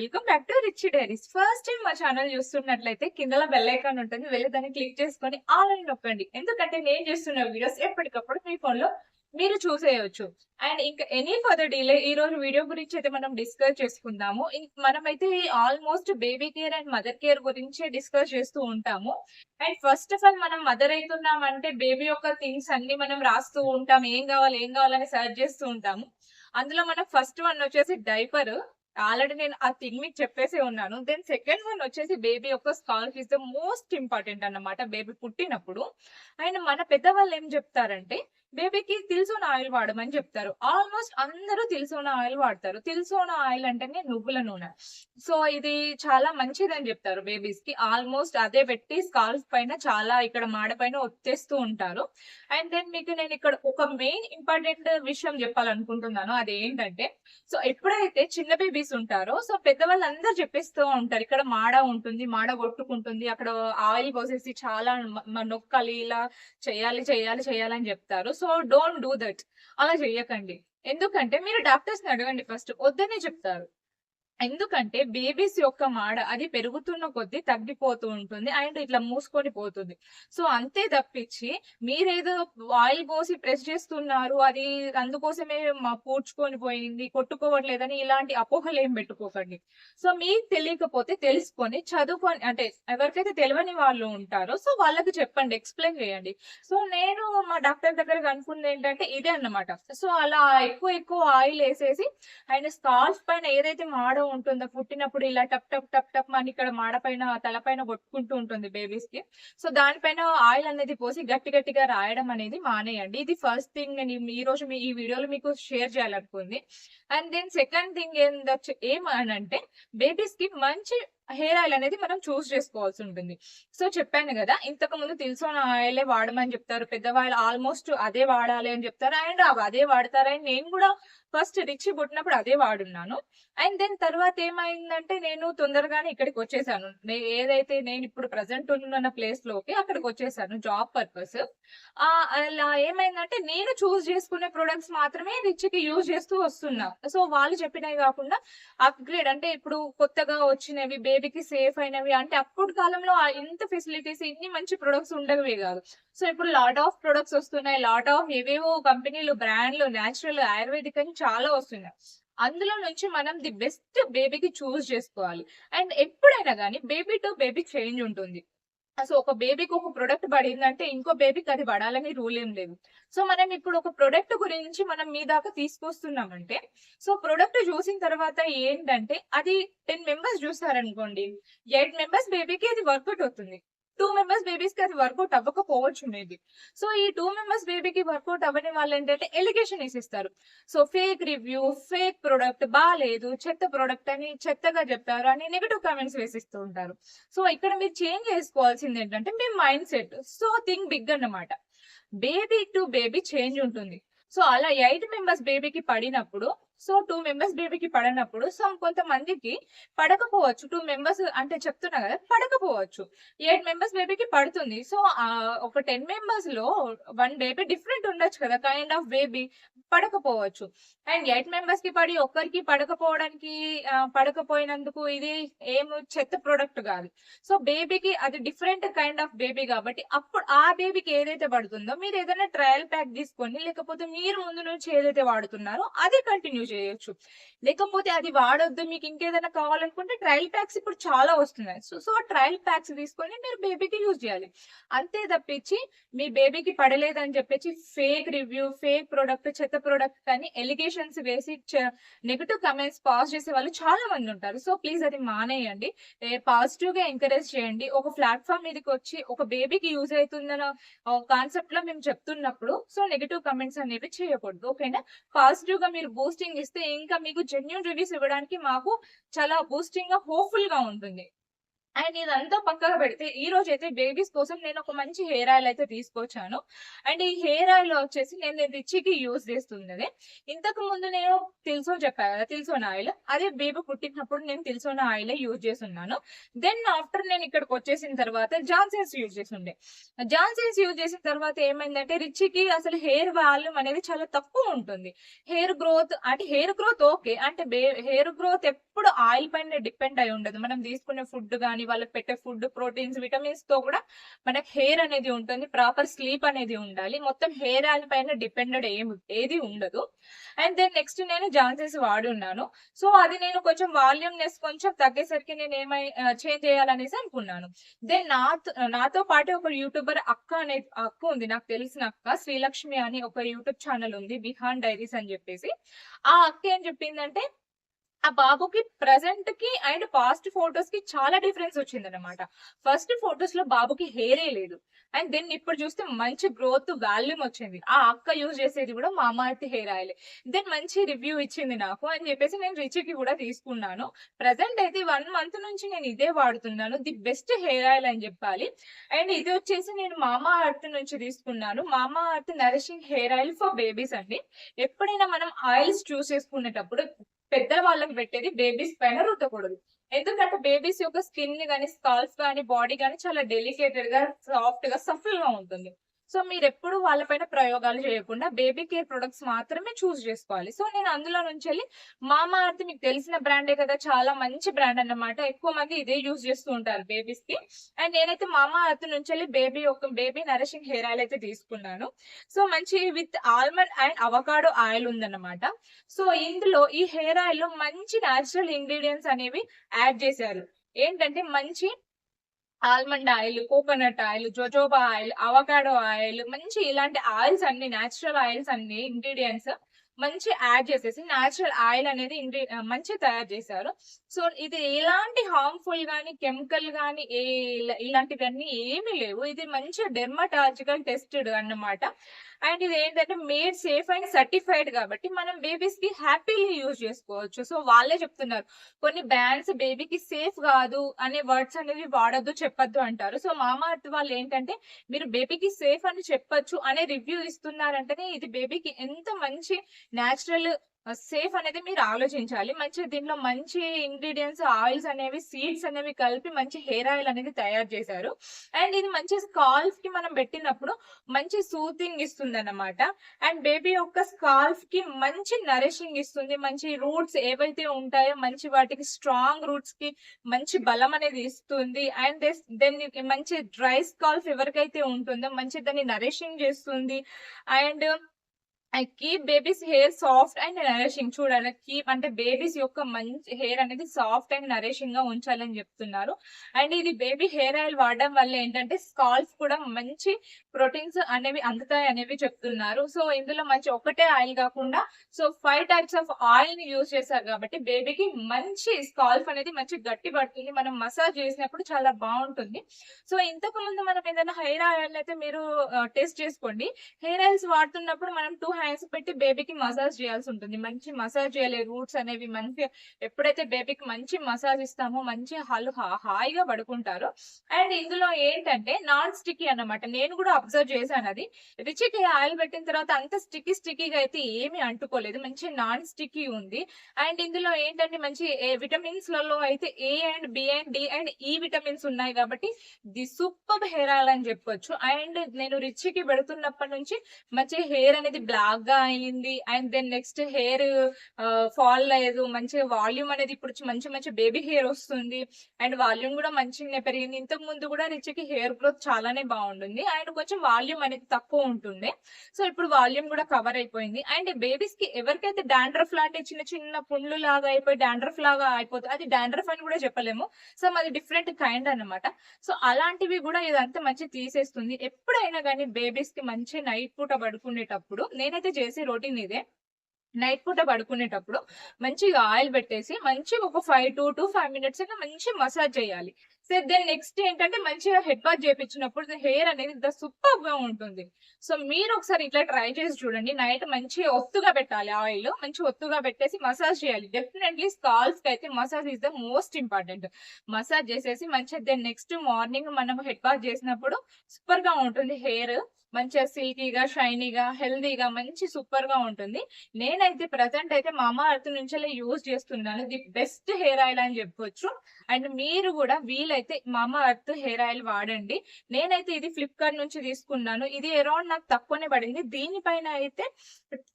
Welcome back to rich diaries. First time మా channel చూస్తున్నట్లయితే కిందలో bell icon ఉంటుంది, వెళ్ళి దాన్ని క్లిక్ చేసుకొని ఆల్ అని నొక్కండి. ఎందుకంటే నేను చేస్తున్న వీడియోస్ ఎప్పటికప్పుడు మీ ఫోన్ లో మీరు చూసేయొచ్చు. అండ్ ఇంకా ఎనీ ఫర్దర్ డిలే, ఈ రోజు వీడియో గురించి అయితే మనం డిస్కస్ చేసుకుందాము. మనమైతే almost baby care and mother care గురించి డిస్కస్ చేస్తూ ఉంటాము. అండ్ ఫస్ట్ ఆఫ్ ఆల్ మనం మదర్ అవుతున్నామంటే బేబీ యొక్క థింగ్స్ అన్ని మనం రాస్తూ ఉంటాం, ఏం కావాలని సర్చ్ చేస్తూ ఉంటాము. అందులో మనం ఫస్ట్ వన్ వచ్చేసి డైపర్. ఆల్రెడీ నేను ఆ థింగ్ మీకు చెప్పేసి ఉన్నాను. దెన్ సెకండ్ వన్ వచ్చేసి బేబీ యొక్క scalp is the most important అన్నమాట బేబీ పుట్టినప్పుడు. అండ్ మన పెద్దవాళ్ళు ఏం చెప్తారంటే బేబీకి తిల్సోనా ఆయిల్ వాడమని చెప్తారు. ఆల్మోస్ట్ అందరూ తిల్సోనా ఆయిల్ వాడతారు. తిల్సోనా ఆయిల్ అంటేనే నువ్వుల నూనె. సో ఇది చాలా మంచిదని చెప్తారు బేబీస్ కి. ఆల్మోస్ట్ అదే పెట్టి స్కాల్ప్ పైన చాలా ఇక్కడ మాడ పైన ఒత్తేస్తూ ఉంటారు. అండ్ దెన్ మీకు నేను ఇక్కడ ఒక మెయిన్ ఇంపార్టెంట్ విషయం చెప్పాలనుకుంటున్నాను. అదేంటంటే, సో ఎప్పుడైతే చిన్న బేబీస్ ఉంటారో సో పెద్దవాళ్ళు అందరూ చెప్పేస్తూ ఉంటారు, ఇక్కడ మాడ ఉంటుంది, మాడ కొట్టుకుంటుంది, అక్కడ ఆయిల్ పోసేసి చాలా నొక్కాలి, ఇలా చేయాలని చెప్తారు. So don't do that. అలా చెయ్యకండి. ఎందుకంటే మీరు డాక్టర్స్ ని అడగండి, ఫస్ట్ వద్దనే చెప్తారు. ఎందుకంటే బేబీస్ యొక్క మాడ అది పెరుగుతున్న కొద్దీ తగ్గిపోతూ ఉంటుంది అండ్ ఇట్లా మూసుకొని పోతుంది. సో అంతే తప్పించి మీరేదో ఆయిల్ పోసి ప్రెస్ చేస్తున్నారు, అది అందుకోసమే పూడ్చుకొని పోయింది, కొట్టుకోవట్లేదని ఇలాంటి అపోహలు ఏం పెట్టుకోకండి. సో మీకు తెలియకపోతే తెలుసుకొని చదువుకొని, అంటే ఎవరికైతే తెలియని వాళ్ళు ఉంటారో సో వాళ్ళకి చెప్పండి, ఎక్స్ప్లెయిన్ చేయండి. సో నేను మా డాక్టర్ దగ్గర కనుక్కుంది ఏంటంటే ఇదే అన్నమాట. సో అలా ఎక్కువ ఆయిల్ వేసేసి అండ్ స్కాల్ప్ పైన ఏదైతే మాడ ఉంటుందో పుట్టినప్పుడు ఇలా టప్ టప్ టప్ టప్ అని ఇక్కడ మాడ పైన తలపైన కొట్టుకుంటూ ఉంటుంది బేబీస్ కి. సో దానిపైన ఆయిల్ అనేది పోసి గట్టిగా రాయడం అనేది మానేయండి. ఇది ఫస్ట్ థింగ్ నేను ఈ రోజు ఈ వీడియోలో మీకు షేర్ చేయాలనుకుంది. అండ్ దెన్ సెకండ్ థింగ్ ఏమనంటే బేబీస్ కి మంచి హెయిర్ ఆయిల్ అనేది మనం చూస్ చేసుకోవాల్సి ఉంటుంది. సో చెప్పాను కదా, ఇంతకు ముందు తిల్సోనా ఆయిలే వాడమని చెప్తారు పెద్దవాళ్ళు, ఆల్మోస్ట్ అదే వాడాలి అని చెప్తారు అండ్ అదే వాడతారని నేను కూడా ఫస్ట్ రిచ్ పుట్టినప్పుడు అదే వాడున్నాను. అండ్ దెన్ తర్వాత ఏమైందంటే నేను తొందరగానే ఇక్కడికి వచ్చేసాను. ఏదైతే నేను ఇప్పుడు ప్రజెంట్ ఉన్న ప్లేస్ లోకి అక్కడికి వచ్చేసాను జాబ్ పర్పస్. అలా ఏమైందంటే నేను చూస్ చేసుకునే ప్రొడక్ట్స్ మాత్రమే రిచ్ కి యూజ్ చేస్తూ వస్తున్నా. సో వాళ్ళు చెప్పినవి కాకుండా అప్గ్రేడ్, అంటే ఇప్పుడు కొత్తగా వచ్చినవి బేబీకి సేఫ్ అయినవి, అంటే అప్పుడు కాలంలో ఇంత ఫెసిలిటీస్ ఇన్ని మంచి ప్రొడక్ట్స్ ఉండవే కాదు. సో ఇప్పుడు లాట్ ఆఫ్ ప్రొడక్ట్స్ వస్తున్నాయి, లాట్ ఆఫ్ ఏవేవో కంపెనీలు, బ్రాండ్లు, నేచురల్, ఆయుర్వేదిక్ అని చాలా వస్తున్నాయి. అందులో నుంచి మనం ది బెస్ట్ బేబీకి చూస్ చేసుకోవాలి. అండ్ ఎప్పుడైనా కానీ బేబీ టు బేబీ చేంజ్ ఉంటుంది. సో ఒక బేబీకి ఒక ప్రొడక్ట్ పడిందంటే ఇంకో బేబీకి అది పడాలని రూల్ ఏం లేదు. సో మనం ఇప్పుడు ఒక ప్రొడక్ట్ గురించి మనం మీ దాకా తీసుకొస్తున్నామంటే సో ప్రొడక్ట్ చూసిన తర్వాత ఏంటంటే అది 10 మెంబర్స్ చూసారనుకోండి, 8 మెంబర్స్ బేబీకి అది వర్కౌట్ అవుతుంది, 2 మెంబర్స్ బేబీస్ కి అది వర్కౌట్ అవ్వకపోవచ్చు మేబీ. సో ఈ 2 మెంబర్స్ బేబీకి వర్కౌట్ అవ్వని వాళ్ళు ఏంటంటే ఎలిగేషన్ వేసిస్తారు. So fake review, fake product, బాగాలేదు, చెత్త ప్రొడక్ట్ అని, చెత్తగా చెప్పారు అని నెగటివ్ కామెంట్స్ వేసిస్తూ ఉంటారు. సో ఇక్కడ మీరు చేంజ్ చేసుకోవాల్సింది ఏంటంటే మీ mindset. So think big అన్నమాట. బేబీ టు బేబీ చేంజ్ ఉంటుంది. సో అలా 8 మెంబర్స్ బేబీకి పడినప్పుడు సో 2 మెంబర్స్ బేబీకి పడినప్పుడు సో కొంతమందికి పడకపోవచ్చు. 2 మెంబర్స్ అంటే చెప్తున్నా కదా, పడకపోవచ్చు. 8 మెంబర్స్ బేబీకి పడుతుంది. సో ఒక 10 మెంబర్స్ లో 1 బేబీ డిఫరెంట్ ఉండొచ్చు కదా, కైండ్ ఆఫ్ బేబీ పడకపోవచ్చు. అండ్ 8 మెంబర్స్ కి పడి ఒక్కరికి పడకపోవడానికి పడకపోయినందుకు ఇది ఏం చెత్త ప్రొడక్ట్ కాదు. సో బేబీకి అది డిఫరెంట్ కైండ్ ఆఫ్ బేబీ కాబట్టి అప్పుడు ఆ బేబీకి ఏదైతే పడుతుందో మీరు ఏదైనా ట్రయల్ ప్యాక్ తీసుకొని, లేకపోతే మీరు ముందు నుంచి ఏదైతే వాడుతున్నారో అదే కంటిన్యూ చేయొచ్చు. లేకపోతే అది వాడొద్దు, మీకు ఇంకేదైనా కావాలనుకుంటే ట్రయల్ ప్యాక్స్ ఇప్పుడు చాలా వస్తున్నాయి. సో ట్రయల్ ప్యాక్స్ తీసుకొని మీరు బేబీకి యూజ్ చేయాలి. అంతే తప్పించి మీ బేబీకి పడలేదని చెప్పేసి ఫేక్ రివ్యూ, ఫేక్ ప్రొడక్ట్, చెత్త ప్రొడక్ట్ అని ఎలిగేషన్స్ వేసి నెగటివ్ కమెంట్స్ పాస్ చేసే వాళ్ళు చాలా మంది ఉంటారు. సో ప్లీజ్ అది మానేయండి. పాజిటివ్ గా ఎంకరేజ్ చేయండి. ఒక ప్లాట్ఫామ్ మీదకి వచ్చి ఒక బేబీకి యూజ్ అవుతుందన్న కాన్సెప్ట్ లో మేము చెప్తున్నప్పుడు సో నెగటివ్ కమెంట్స్ అనేవి చేయకూడదు. ఓకేనా? పాజిటివ్ గా మీరు బూస్టింగ్ ఇస్తే ఇంకా మీకు జెన్యూన్ రివ్యూస్ ఇవ్వడానికి మాకు చాలా బూస్టింగ్ గా, హోప్ఫుల్ గా ఉంటుంది. అండ్ ఇదంతా పక్కగా పెడితే ఈ రోజు అయితే బేబీస్ కోసం నేను ఒక మంచి హెయిర్ ఆయిల్ అయితే తీసుకొచ్చాను. అండ్ ఈ హెయిర్ ఆయిల్ వచ్చేసి నేను రిచికి యూజ్ చేస్తున్నది. ఇంతకు ముందు నేను తిల్సోన్ చెప్పా కదా, తిల్సోన్ ఆయిల్, అదే బేబీ పుట్టినప్పుడు నేను తిల్సోన్ ఆయిల్ యూజ్ చేస్తున్నాను. దెన్ ఆఫ్టర్ నేను ఇక్కడికి వచ్చేసిన తర్వాత జాన్సన్స్ యూజ్ చేస్తుండే. జాన్సన్స్ యూజ్ చేసిన తర్వాత ఏమైందంటే రిచికి అసలు హెయిర్ వాల్యూమ్ అనేది చాలా తక్కువ ఉంటుంది. హెయిర్ గ్రోత్ ఓకే అంటే హెయిర్ గ్రోత్ ఎప్పుడు ఆయిల్ పైన డిపెండ్ అయి ఉండదు. మనం తీసుకునే ఫుడ్ కానీ వాళ్ళకి పెట్టే ఫుడ్, ప్రోటీన్స్, విటమిన్స్ తో కూడా మనకి హెయిర్ అనేది ఉంటుంది. ప్రాపర్ స్లీప్ అనేది ఉండాలి. మొత్తం హెయిర్ ఆయిల్ పైన డిపెండెడ్ ఏది ఉండదు. అండ్ దెన్ నెక్స్ట్ నేను జాన్సన్స్ వాడున్నాను. సో అది నేను కొంచెం వాల్యూమ్నెస్ కొంచెం తగ్గేసరికి నేను చేంజ్ చేయాలనేసి అనుకున్నాను. దెన్ నాతో పాటు ఒక యూట్యూబర్ అక్క ఉంది, నాకు తెలిసిన అక్క శ్రీలక్ష్మి అని ఒక యూట్యూబ్ ఛానల్ ఉంది, బిహాన్ డైరీస్ అని చెప్పేసి. ఆ అక్క ఏం చెప్పిందంటే ఆ బాబుకి ప్రెసెంట్ కి అండ్ పాస్ట్ ఫొటోస్ కి చాలా డిఫరెన్స్ వచ్చింది అనమాట. ఫస్ట్ ఫొటోస్ లో బాబుకి హెయిరే లేదు. అండ్ దెన్ ఇప్పుడు చూస్తే మంచి గ్రోత్ వాల్యూమ్ వచ్చింది. ఆ అక్క యూజ్ చేసేది కూడా మామాఎర్త్ హెయిర్ ఆయిల్. దెన్ మంచి రివ్యూ ఇచ్చింది నాకు అని చెప్పేసి నేను రిచికి కూడా తీసుకున్నాను. ప్రెసెంట్ అయితే 1 month నుంచి నేను ఇదే వాడుతున్నాను. ది బెస్ట్ హెయిర్ ఆయిల్ అని చెప్పాలి. అండ్ ఇది వచ్చేసి నేను మామాఎర్త్ నుంచి తీసుకున్నాను. Mamaearth nourishing hair oil for babies అండి. ఎప్పుడైనా మనం ఆయిల్స్ చూస్ చేసుకునేటప్పుడు పెద్ద వాళ్ళకి పెట్టేది బేబీస్ పైన రుద్దకూడదు. ఎందుకంటే బేబీస్ యొక్క స్కిన్ గానీ, స్కాల్ఫ్ గానీ, బాడీ గానీ చాలా డెలికేటెడ్ గా, సాఫ్ట్ గా, సఫల్ గా ఉంటుంది. సో మీరు ఎప్పుడు వాళ్ళపైన ప్రయోగాలు చేయకుండా బేబీ కేర్ ప్రొడక్ట్స్ మాత్రమే చూస్ చేసుకోవాలి. సో నేను అందులో నుంచి వెళ్ళి మామా అర్త్ మీకు తెలిసిన బ్రాండే కదా, చాలా మంచి బ్రాండ్ అన్నమాట. ఎక్కువ మంది ఇదే యూజ్ చేస్తూ ఉంటారు బేబీస్ కి. అండ్ నేనైతే మామా అర్త్ నుంచి వెళ్ళి బేబీ నరిషింగ్ హెయిర్ ఆయిల్ అయితే తీసుకున్నాను. సో మంచి with almond and avocado oil ఉందన్నమాట. సో ఇందులో ఈ హెయిర్ ఆయిల్ లో మంచి న్యాచురల్ ఇంగ్రీడియంట్స్ అనేవి యాడ్ చేశారు. ఏంటంటే మంచి almond oil, coconut oil, jojoba oil, avocado oil, మంచి ఇలాంటి ఆయిల్స్ అన్ని, న్యాచురల్ ఆయిల్స్ అన్ని ఇంగ్రీడియంట్స్ మంచి యాడ్ చేసేసి న్యాచురల్ ఆయిల్ అనేది మంచి తయారు చేశారు. సో ఇది ఎలాంటి హార్మ్ఫుల్ గానీ, కెమికల్ గానీ ఇలాంటివన్నీ ఏమీ లేవు. ఇది మంచి డెర్మటాలజికల్ టెస్టెడ్ అన్నమాట. అండ్ ఇది ఏంటంటే మేడ్ సేఫ్ అండ్ సర్టిఫైడ్ కాబట్టి మనం బేబీస్ కి హ్యాపీలీ యూజ్ చేసుకోవచ్చు. సో వాళ్ళే చెప్తున్నారు, కొన్ని బ్రాండ్స్ బేబీకి సేఫ్ కాదు అనే వర్డ్స్ అనేవి వాడొద్దు, చెప్పొద్దు అంటారు. సో మామా అర్త్ వాళ్ళు ఏంటంటే మీరు బేబీకి సేఫ్ అని చెప్పొచ్చు అనే రివ్యూ ఇస్తున్నారంటేనే ఇది బేబీకి ఎంత మంచి న్యాచురల్ సేఫ్ అనేది మీరు ఆలోచించాలి. మంచి దీంట్లో మంచి ఇంగ్రీడియంట్స్, ఆయిల్స్ అనేవి, సీడ్స్ అనేవి కలిపి మంచి హెయిర్ ఆయిల్ అనేది తయారు చేశారు. అండ్ ఇది మంచి స్కాల్ఫ్ కి మనం పెట్టినప్పుడు మంచి సూతింగ్ ఇస్తుంది అన్నమాట. అండ్ బేబీ యొక్క స్కాల్ఫ్ కి మంచి నరిషింగ్ ఇస్తుంది. మంచి రూట్స్ ఏవైతే ఉంటాయో మంచి వాటికి స్ట్రాంగ్ రూట్స్ కి మంచి బలం అనేది ఇస్తుంది. అండ్ దెన్ మంచి డ్రై స్కాల్ఫ్ ఎవరికైతే ఉంటుందో మంచి దాన్ని నరిషింగ్ చేస్తుంది. And I keep babies hair soft and nourishing. చూడాలి, కీప్ అంటే బేబీస్ యొక్క మంచి హెయిర్ అనేది సాఫ్ట్ అండ్ నరిషింగ్ గా ఉంచాలని చెప్తున్నారు. అండ్ ఇది బేబీ హెయిర్ ఆయిల్ వాడడం వల్ల ఏంటంటే స్కాల్ఫ్ కూడా మంచి ప్రోటీన్స్ అనేవి అందుతాయి అనేవి చెప్తున్నారు. సో ఇందులో మంచి ఒకటే ఆయిల్ కాకుండా 5 types ఆఫ్ ఆయిల్ ని యూజ్ చేశారు కాబట్టి బేబీకి మంచి స్కాల్ఫ్ అనేది మంచి గట్టి పడుతుంది. మనం మసాజ్ చేసినప్పుడు చాలా బాగుంటుంది. సో ఇంతకు ముందు మనం ఏదైనా హెయిర్ ఆయిల్ అయితే మీరు టెస్ట్ చేసుకోండి. హెయిర్ ఆయిల్స్ వాడుతున్నప్పుడు మనం 2 hands పెట్టి బేబీకి మసాజ్ చేయాల్సి ఉంటుంది. మంచి మసాజ్ చేయాలి. రూట్స్ అనేవి మంచి, ఎప్పుడైతే బేబీకి మంచి మసాజ్ ఇస్తామో మంచి హాయిగా పడుకుంటారు. అండ్ ఇందులో ఏంటంటే నాన్ స్టిక్కీ అన్నమాట. నేను కూడా అబ్జర్వ్ చేశాను. అది రిచికి ఆయిల్ పెట్టిన తర్వాత అంత స్టిక్కీగా అయితే ఏమీ అంటుకోలేదు. మంచి నాన్ స్టిక్కీ ఉంది. అండ్ ఇందులో ఏంటంటే మంచి విటమిన్స్ లలో అయితే A and B and D and E vitamins ఉన్నాయి కాబట్టి ది సూపర్ హెయిర్ ఆయిల్ అని చెప్పొచ్చు. అండ్ నేను రిచికి పెడుతున్నప్పటి నుంచి మంచి హెయిర్ అనేది బ్లాక్ గా అయింది. And then next hair fall లేదు. మంచిగా వాల్యూమ్ అనేది ఇప్పుడు మంచి బేబీ హెయిర్ వస్తుంది. అండ్ వాల్యూమ్ కూడా మంచిగానే పెరిగింది. ఇంతకు ముందు కూడా రిచికి హెయిర్ గ్రోత్ చాలానే బాగుంటుంది. అండ్ కొంచెం వాల్యూమ్ అనేది తక్కువ ఉంటుండే. సో ఇప్పుడు వాల్యూమ్ కూడా కవర్ అయిపోయింది. అండ్ బేబీస్ కి ఎవరికైతే డాండ్రఫ్ లాంటి చిన్న పుండ్లు లాగా అయిపోయి డాండ్రఫ్ లాగా అయిపోతుంది, అది డాండ్రఫ్ అని కూడా చెప్పలేము. సో అది డిఫరెంట్ కైండ్ అన్నమాట. సో అలాంటివి కూడా ఇదంతా మంచి తీసేస్తుంది. ఎప్పుడైనా కానీ బేబీస్ కి మంచి నైట్ పూట పడుకునేటప్పుడు నేనైతే చేసే రొటీన్ ఇదే. నైట్ పూట పడుకునేటప్పుడు మంచిగా ఆయిల్ పెట్టేసి మంచిగా ఒక 5 to 5 minutes అయినా మంచి మసాజ్ చేయాలి. సో దెన్ నెక్స్ట్ ఏంటంటే మంచిగా హెడ్ బాత్ చేపించినప్పుడు హెయిర్ అనేది ఇంత సూపర్ గా ఉంటుంది. సో మీరు ఒకసారి ఇట్లా ట్రై చేసి చూడండి. నైట్ మంచిగా ఒత్తుగా పెట్టాలి, ఆయిల్ మంచి ఒత్తుగా పెట్టేసి మసాజ్ చేయాలి. డెఫినెట్లీ స్కాల్స్ కి అయితే massage is the most important. Massage చేసేసి మంచిగా దెన్ నెక్స్ట్ మార్నింగ్ మనం హెడ్ బాత్ చేసినప్పుడు సూపర్ గా ఉంటుంది హెయిర్. మంచిగా సిల్కీగా, షైనీగా, హెల్దీగా మంచి సూపర్ గా ఉంటుంది. నేనైతే ప్రజెంట్ అయితే మామా ఎర్త్ నుంచి యూజ్ చేస్తున్నాను. ది బెస్ట్ హెయిర్ ఆయిల్ అని చెప్పొచ్చు. అండ్ మీరు కూడా వీలైతే మామా ఎర్త్ హెయిర్ ఆయిల్ వాడండి. నేనైతే ఇది ఫ్లిప్కార్ట్ నుంచి తీసుకున్నాను. ఇది అరౌండ్ నాకు తక్కువనే పడింది. దీనిపైన అయితే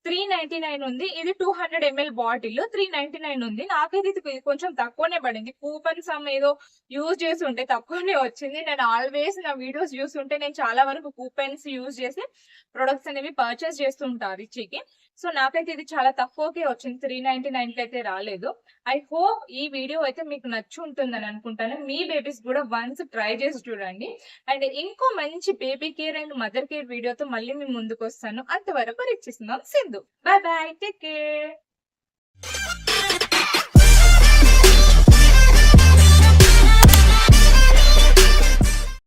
399 ఉంది. ఇది 200 ml బాటిల్ 399 ఉంది. నాకైతే ఇది కొంచెం తక్కువనే పడింది. కూపన్స్ ఏదో యూజ్ చేసి ఉంటే తక్కువనే వచ్చింది. నేను ఆల్వేస్ నా వీడియోస్ చూస్తుంటే నేను చాలా వరకు కూపన్స్ యూజ్ చేసి ప్రొడక్ట్స్ అనేవి పర్చేస్ చేస్తుంటారు రిచికి. సో నాకైతే ఇది చాలా తక్కువకే వచ్చింది. 399 కి అయితే రాలేదు. ఐ హోప్ ఈ వీడియో అయితే మీకు నచ్చి ఉంటుందని అనుకుంటాను. మీ బేబీస్ కూడా వన్స్ ట్రై చేసి చూడండి. అండ్ ఇంకో మంచి baby care and mother care వీడియోతో మళ్ళీ మీ ముందుకు వస్తాను. అంతవరకు రిచ్చిస్తున్నాం Sindhu. Bye bye, take care.